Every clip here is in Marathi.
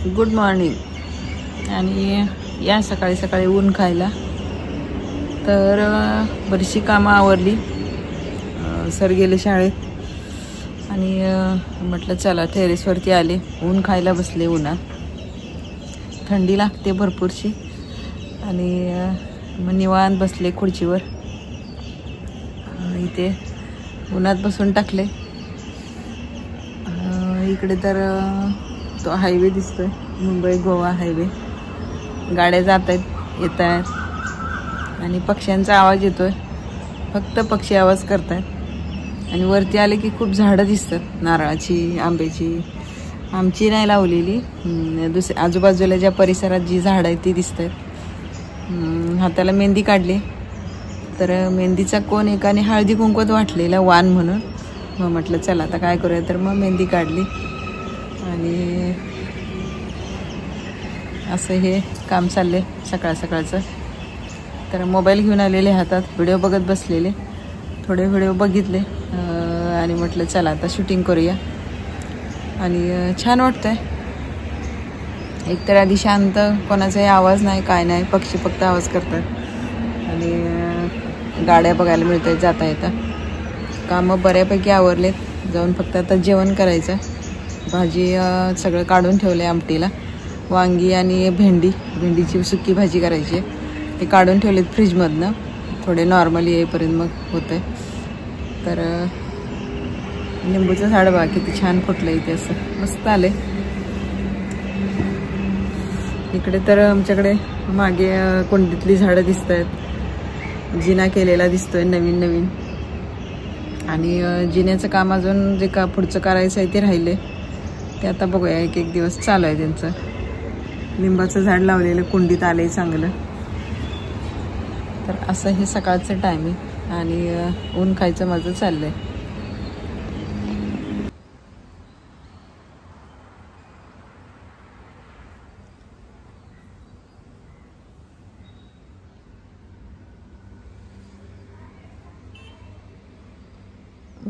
Good morning. आणि या सकाळी सकाळी ऊन खायला. तर बरीचशी कामं आवरली. सर गेले शाळेत आणि म्हटलं चला टेरेसवरती आले. ऊन खायला बसले. उन्हात थंडी लागते भरपूरशी आणि मग निवांत बसले खुर्चीवर. इथे उन्हात बसून टाकले. इकडे तर तो हायवे दिसतोय, मुंबई गोवा हायवे. गाड्या जात आहेत येत आहेत आणि पक्ष्यांचा आवाज येतोय. फक्त पक्षी आवाज करतात. आणि वरती आले की खूप झाडं दिसतात, नारळाची, आंब्याची. आमची नाही लावलेली, दुसऱ्या आजूबाजूला ज्या परिसरात जी झाडं आहेत ती दिसत आहेत. हाताला मेहंदी काढली. तर मेहंदीचा कोण एकाने हळदी कुंकवात वाटलेला वाण म्हणून. मग म्हटलं चला आता काय करूया. तर मग मेहंदी काढली आणि असं हे काम चालले सकाळ सकाळचं. तर मोबाईल घेऊन आलेले हातात, व्हिडिओ बघत बसलेले. थोडे व्हिडिओ बघितले आणि म्हटलं चला आता शूटिंग करूया. आणि छान वाटतंय. एकतर आधी शांत, कोणाचाही आवाज नाही, काय नाही, पक्षी फक्त आवाज करतात आणि गाड्या बघायला मिळत आहेत जाता येता. कामं बऱ्यापैकी आवरलेत. जाऊन फक्त आता जेवण करायचं. भाजी सगळं काढून ठेवलं आहे आमटीला. वांगी आणि भेंडीची सुकी भाजी करायची आहे. ते काढून ठेवलेत फ्रीजमधनं. थोडे नॉर्मली येईपर्यंत मग होतं आहे. तर लिंबूचं झाड बघा किती छान फुटलं इथे, असं मस्त आले. इकडे तर आमच्याकडे मागे कोंडीतली झाडं दिसत आहेत. जिना केलेला दिसतोय नवीन नवीन. आणि जिन्याचं काम अजून जे का पुढचं करायचं आहे ते राहिले. ते आता बघूया, एक एक दिवस चालू आहे त्यांचं. लिंबाचं झाड लावलेलं कुंडीत आलंय चांगलं. तर असं हे सकाळचं टायमिंग आणि ऊन खायचं माझं चाललंय.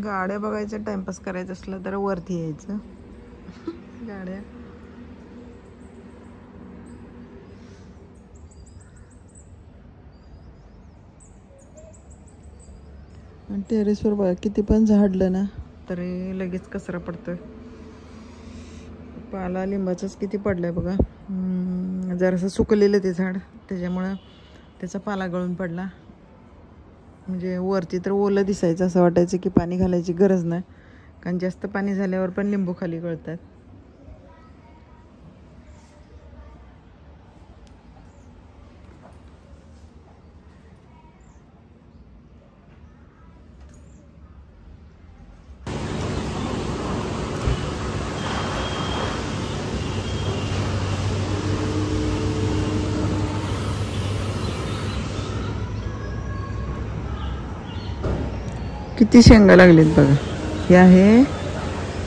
गाड्या बघायचं, टाइमपास करायचं असलं तर वरती यायचं. गाड्या टेरेसवर बघा किती पण झाडलं ना तरी लगेच कचरा पडतोय. पाला लिंबाचंच किती पडलाय बघा. जरासं सुकलेलं ते झाड, त्याच्यामुळं त्याचा पाला गळून पडला. म्हणजे वरती तर ओलं दिसायचं, असं वाटायचं की पाणी घालायची गरज नाही. कारण जास्त पाणी झाल्यावर पण लिंबू खाली गळतात. किती शेंगा लागलेत बघा. हे आहे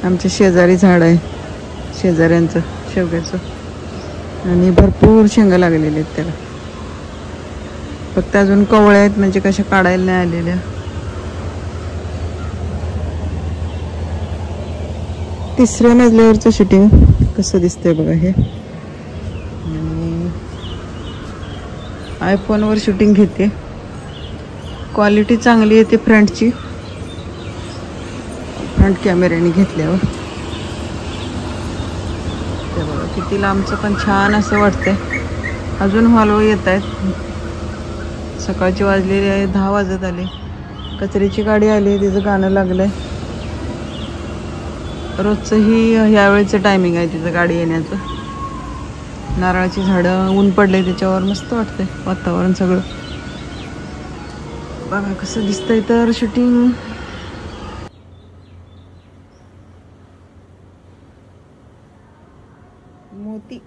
आमच्या शेजारी झाड आहे, शेजाऱ्यांचं शेवग्याचं. आणि भरपूर शेंगा लागलेल्या आहेत त्याला. फक्त अजून कवळ्या आहेत, म्हणजे कशा काढायला नाही आलेल्या. तिसऱ्या मजल्यावरचं शूटिंग कसं दिसतंय बघा हे. आणि आयफोनवर शूटिंग घेते. क्वालिटी चांगली येते फ्रंटची, फ्रंट कॅमेऱ्याने घेतल्यावर. ते बघा किती लांबचं पण छान असं वाटतंय. अजून हॉलो येत आहेत. सकाळची वाजलेली आहे, 10 वाजत आले. कचऱ्याची गाडी आली, तिचं गाणं लागलंय. रोजचं ही यावेळेचं टायमिंग आहे तिचं गाडी येण्याचं. नारळाची झाडं, ऊन पडले त्याच्यावर मस्त वाटतंय वातावरण सगळं. बघा कसं दिसतंय तर शूटिंग. मोती